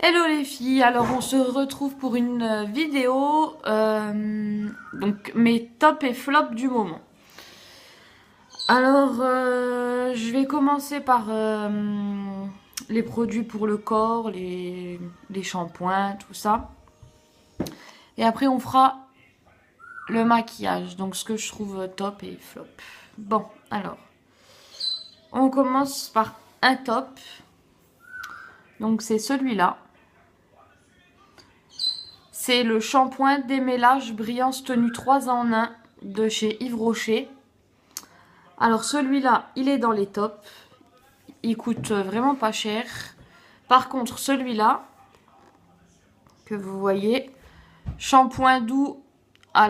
Hello les filles, alors on se retrouve pour une vidéo, donc mes tops et flops du moment. Alors je vais commencer par les produits pour le corps, les shampoings, tout ça. Et après on fera le maquillage, donc ce que je trouve top et flop. Bon, alors, on commence par un top, donc c'est celui-là. C'est le shampoing démêlage Brillance Tenue 3 en 1 de chez Yves Rocher. Alors celui-là, il est dans les tops. Il coûte vraiment pas cher. Par contre, celui-là, que vous voyez, shampoing doux à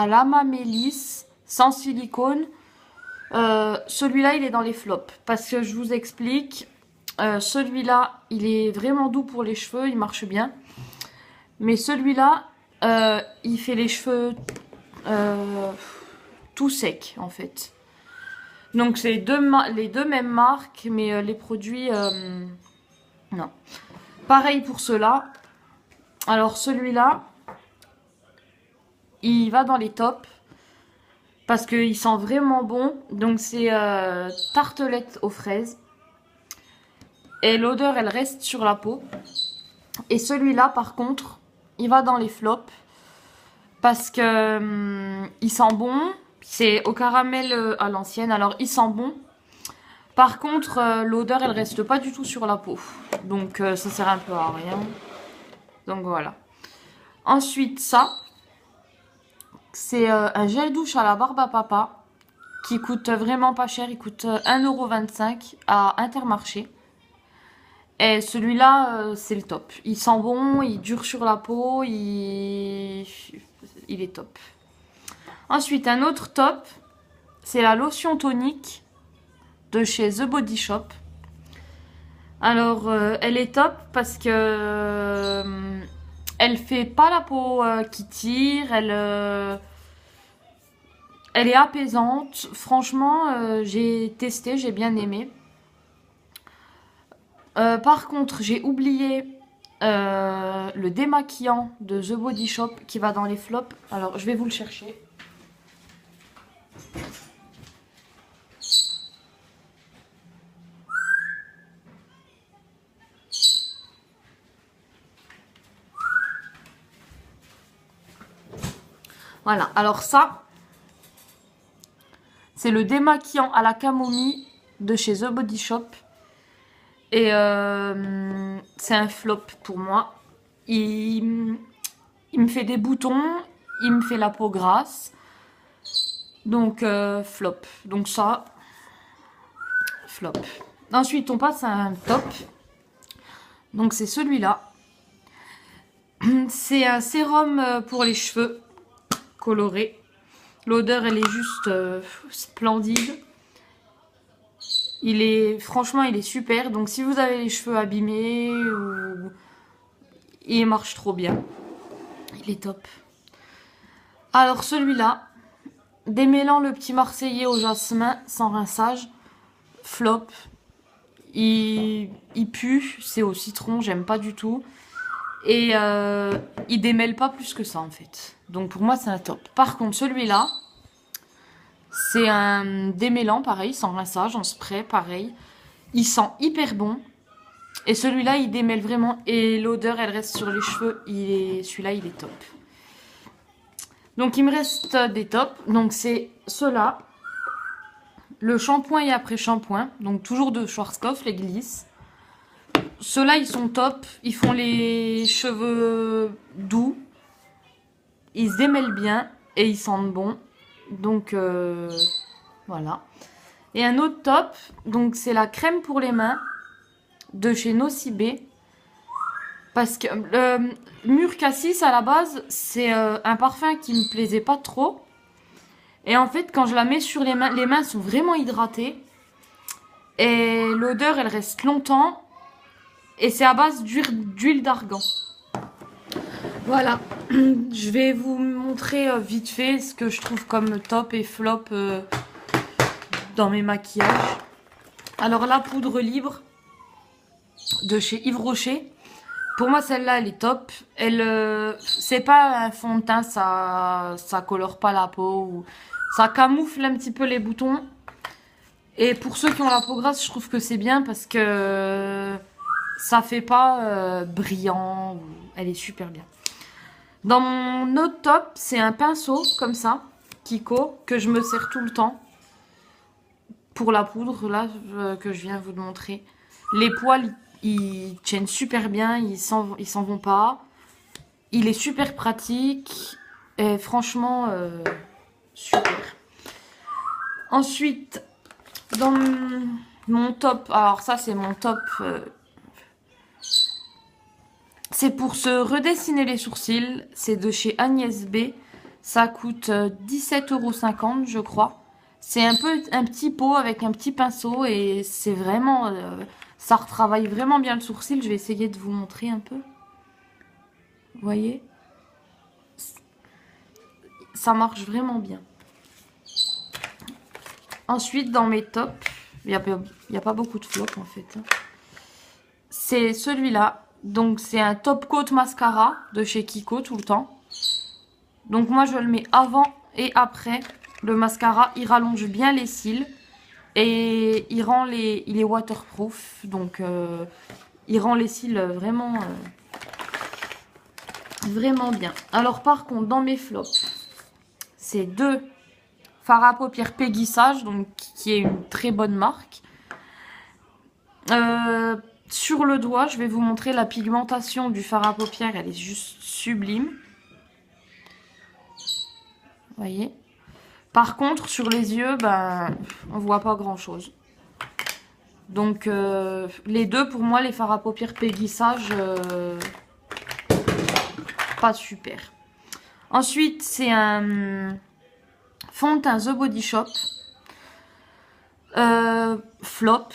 l'amamélis, sans silicone. Celui-là, il est dans les flops. Parce que je vous explique, celui-là, il est vraiment doux pour les cheveux, il marche bien. Mais celui-là, il fait les cheveux tout secs, en fait. Donc, c'est les deux mêmes marques, mais les produits, non. Pareil pour ceux-là. Alors, celui-là, il va dans les tops. Parce qu'il sent vraiment bon. Donc, c'est tartelette aux fraises. Et l'odeur, elle reste sur la peau. Et celui-là, par contre, il va dans les flops. Parce que il sent bon. C'est au caramel à l'ancienne. Alors, il sent bon. Par contre, l'odeur, elle reste pas du tout sur la peau. Donc, ça sert un peu à rien. Donc, voilà. Ensuite, ça. C'est un gel douche à la barbe à papa. Qui coûte vraiment pas cher. Il coûte 1,25 € à Intermarché. Et celui-là, c'est le top. Il sent bon, il dure sur la peau, il est top. Ensuite, un autre top, c'est la lotion tonique de chez The Body Shop. Alors, elle est top parce que elle fait pas la peau qui tire, elle est apaisante. Franchement, j'ai testé, j'ai bien aimé. Par contre, j'ai oublié le démaquillant de The Body Shop qui va dans les flops. Alors, je vais vous le chercher. Voilà, alors ça, c'est le démaquillant à la camomille de chez The Body Shop. Et c'est un flop pour moi. Il me fait des boutons, il me fait la peau grasse. Donc flop. Donc ça, flop. Ensuite, on passe à un top. Donc c'est celui-là. C'est un sérum pour les cheveux coloré. L'odeur, elle est juste splendide. Franchement, il est super. Donc, si vous avez les cheveux abîmés, il marche trop bien. Il est top. Alors, celui-là, démêlant le petit Marseillais au jasmin sans rinçage, flop. Il pue, c'est au citron, j'aime pas du tout. Et il démêle pas plus que ça, en fait. Donc, pour moi, c'est un top. Par contre, celui-là, c'est un démêlant, pareil, sans rinçage, en spray, pareil. Il sent hyper bon. Et celui-là, il démêle vraiment. Et l'odeur, elle reste sur les cheveux. Celui-là, il est top. Donc, il me reste des tops. Donc, c'est ceux-là. Le shampoing et après-shampoing. Donc, toujours de Schwarzkopf, les Gliss. Ceux-là, ils sont top. Ils font les cheveux doux. Ils se démêlent bien. Et ils sentent bon. Donc, voilà. Et un autre top, donc c'est la crème pour les mains de chez Nocibé. Parce que Mur Cassis, à la base, c'est un parfum qui me plaisait pas trop. Et en fait, quand je la mets sur les mains sont vraiment hydratées. Et l'odeur, elle reste longtemps. Et c'est à base d'huile d'argan. Voilà, je vais vous montrer vite fait ce que je trouve comme top et flop dans mes maquillages. Alors la poudre libre de chez Yves Rocher. Pour moi, celle-là, elle est top. Elle, c'est pas un fond de teint, ça colore pas la peau. Ou, ça camoufle un petit peu les boutons. Et pour ceux qui ont la peau grasse, je trouve que c'est bien parce que ça fait pas brillant. Elle est super bien. Dans mon autre top, c'est un pinceau comme ça, Kiko, que je me sers tout le temps. Pour la poudre, là, que je viens vous de montrer. Les poils, ils tiennent super bien, ils s'en vont pas. Il est super pratique. Et franchement, super. Ensuite, dans mon top, alors ça c'est mon top, c'est pour se redessiner les sourcils. C'est de chez Agnès B. Ça coûte 17,50 € je crois. C'est un petit pot avec un petit pinceau et c'est vraiment, ça retravaille vraiment bien le sourcil. Je vais essayer de vous montrer un peu. Vous voyez? Ça marche vraiment bien. Ensuite, dans mes tops, il n'y a pas beaucoup de flops en fait. C'est celui-là. Donc, c'est un top coat mascara de chez Kiko tout le temps. Donc, moi, je le mets avant et après. Le mascara, il rallonge bien les cils. Et il est waterproof. Donc, il rend les cils vraiment, vraiment bien. Alors, par contre, dans mes flops, c'est deux fards à paupières Peggy Sage, donc qui est une très bonne marque. Sur le doigt, je vais vous montrer la pigmentation du fard à paupières, elle est juste sublime. Vous voyez? Par contre, sur les yeux, ben, on voit pas grand chose. Donc, les deux, pour moi, les fards à paupières Peggy Sage, pas super. Ensuite, c'est un fond de teint The Body Shop. Flop.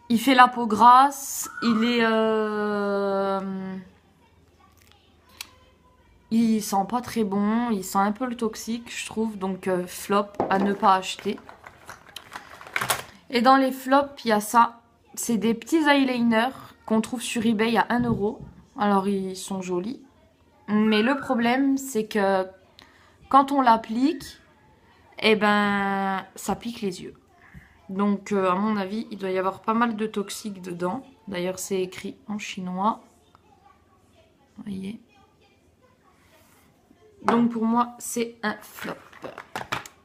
Il fait la peau grasse. Il sent pas très bon. Il sent un peu le toxique, je trouve. Donc, flop à ne pas acheter. Et dans les flops, il y a ça. C'est des petits eyeliners qu'on trouve sur eBay à 1 €. Alors, ils sont jolis. Mais le problème, c'est que quand on l'applique, eh ben, ça pique les yeux. Donc, à mon avis, il doit y avoir pas mal de toxiques dedans. D'ailleurs, c'est écrit en chinois. Vous voyez? Donc, pour moi, c'est un flop.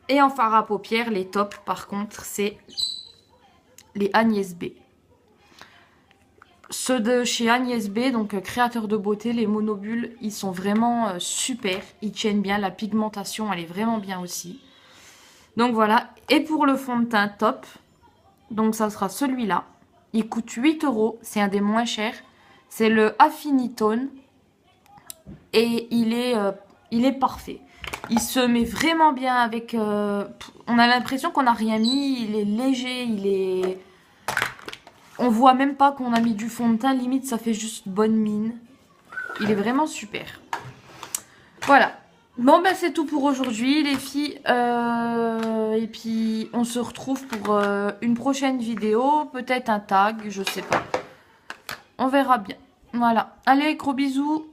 Et en fard à paupières, les tops, par contre, c'est les Agnès B. Ceux de chez Agnès B, donc créateur de beauté, les monobulles, ils sont vraiment super. Ils tiennent bien, la pigmentation, elle est vraiment bien aussi. Donc voilà, et pour le fond de teint top, donc ça sera celui-là. Il coûte 8 €, c'est un des moins chers. C'est le Affinitone et il est parfait. Il se met vraiment bien avec... on a l'impression qu'on n'a rien mis, il est léger, on voit même pas qu'on a mis du fond de teint, limite ça fait juste bonne mine. Il est vraiment super. Voilà. Bon ben c'est tout pour aujourd'hui les filles. Et puis on se retrouve pour une prochaine vidéo. Peut-être un tag, je sais pas. On verra bien. Voilà. Allez, gros bisous.